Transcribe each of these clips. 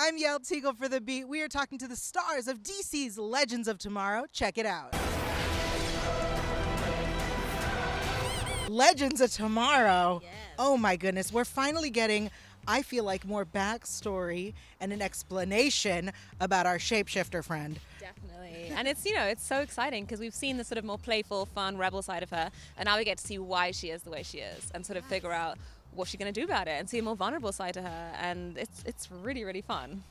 I'm Yael Tygiel for The Beat. We are talking to the stars of DC's Legends of Tomorrow. Check it out. Legends of Tomorrow. Yes. Oh my goodness. We're finally getting, I feel like, more backstory and an explanation about our shapeshifter friend. Definitely. And it's, it's so exciting because we've seen the sort of more playful, fun, rebel side of her. And now we get to see why she is the way she is and sort of figure out what she's going to do about it and see a more vulnerable side to her. And it's really, really fun.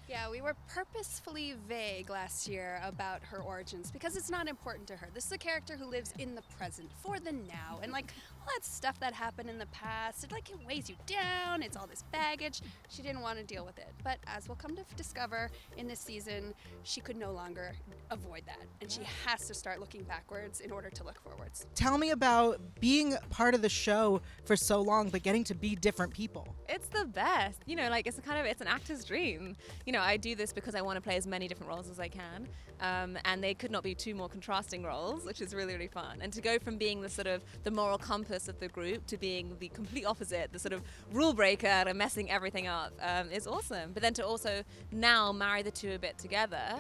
Yeah, we were purposefully vague last year about her origins because it's not important to her. This is a character who lives in the present, for the now, and all that stuff that happened in the past, it weighs you down, it's all this baggage. She didn't want to deal with it. But as we'll come to discover in this season, she could no longer avoid that, and she has to start looking backwards in order to look forwards. Tell me about being part of the show for so long, but getting to be different people. It's the best. It's an actor's dream. I do this because I want to play as many different roles as I can. And they could not be two more contrasting roles, which is really, really fun. And to go from being the sort of the moral compass of the group to being the complete opposite, the sort of rule breaker and messing everything up, is awesome. But then to also now marry the two a bit together.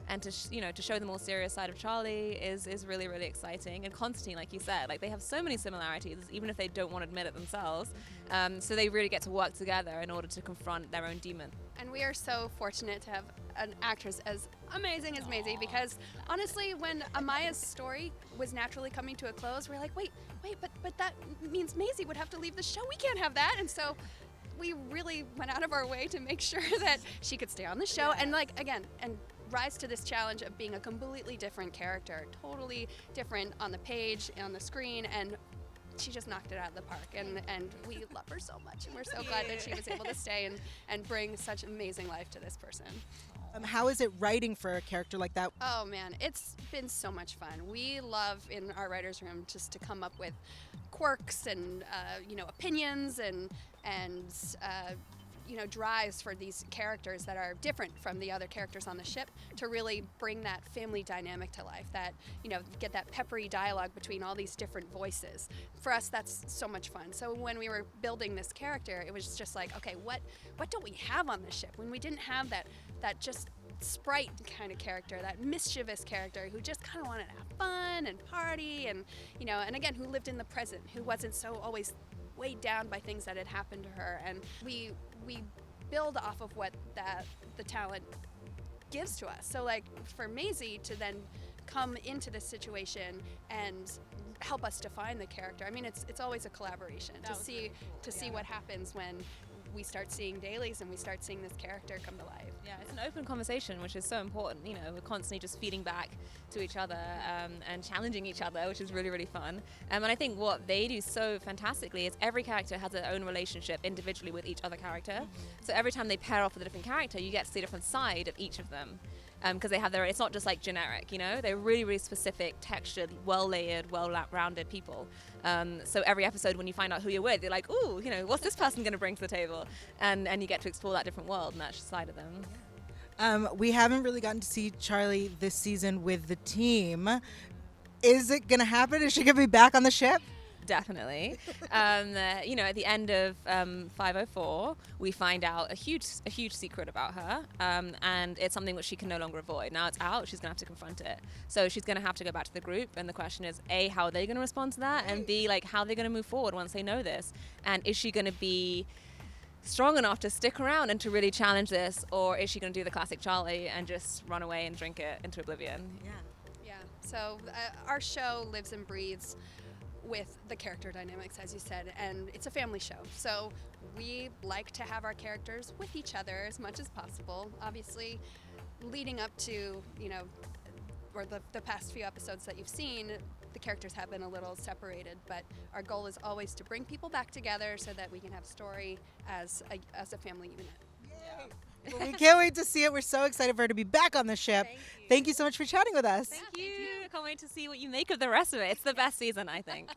And to show the more serious side of Charlie is really, really exciting. And Constantine, like you said, they have so many similarities, even if they don't want to admit it themselves. So they really get to work together in order to confront their own demon. And we are so fortunate to have an actress as amazing as Maisie, because honestly, when Amaya's story was naturally coming to a close, we're like, wait, but that means Maisie would have to leave the show. We can't have that. And so we really went out of our way to make sure that she could stay on the show and rise to this challenge of being a completely different character, totally different on the page, on the screen, and she just knocked it out of the park, and we love her so much, and we're so glad that she was able to stay and bring such amazing life to this person. How is it writing for a character like that? Oh man, it's been so much fun. We love in our writer's room just to come up with quirks and opinions and drives for these characters that are different from the other characters on the ship, to really bring that family dynamic to life, that, get that peppery dialogue between all these different voices. For us, that's so much fun. So when we were building this character, it was just like, okay, what don't we have on the ship? When we didn't have that just sprite kind of character, that mischievous character who just kind of wanted to have fun and party and, and again, who lived in the present, who wasn't so always weighed down by things that had happened to her. And we build off of what the talent gives to us. So for Maisie to then come into this situation and help us define the character, I mean, it's always a collaboration to see what happens when we start seeing dailies and we start seeing this character come to life. Yeah, it's an open conversation, which is so important. We're constantly just feeding back to each other and challenging each other, which is really, really fun. And I think what they do so fantastically is every character has their own relationship individually with each other character. So every time they pair off with a different character, you get to see a different side of each of them. Because they have it's not just generic, they're really, really specific, textured, well-layered, well-rounded people. So every episode when you find out who you're with, you're like, ooh, what's this person going to bring to the table? And you get to explore that different world and that side of them. We haven't really gotten to see Charlie this season with the team. Is it going to happen? Is she going to be back on the ship? Definitely. At the end of 504, we find out a huge secret about her, and it's something which she can no longer avoid. Now it's out, she's going to have to confront it. So she's going to have to go back to the group, and the question is, A, how are they going to respond to that? And B, how are they going to move forward once they know this? And is she going to be strong enough to stick around and to really challenge this, or is she going to do the classic Charlie and just run away and drink it into oblivion? Yeah. So our show lives and breathes with the character dynamics, as you said, and it's a family show. So we like to have our characters with each other as much as possible. Obviously, leading up to, or the past few episodes that you've seen, the characters have been a little separated, but our goal is always to bring people back together so that we can have story as a family unit. Well, we can't wait to see it. We're so excited for her to be back on the ship. Thank you so much for chatting with us. Thank you. I can't wait to see what you make of the rest of it. It's the best season, I think.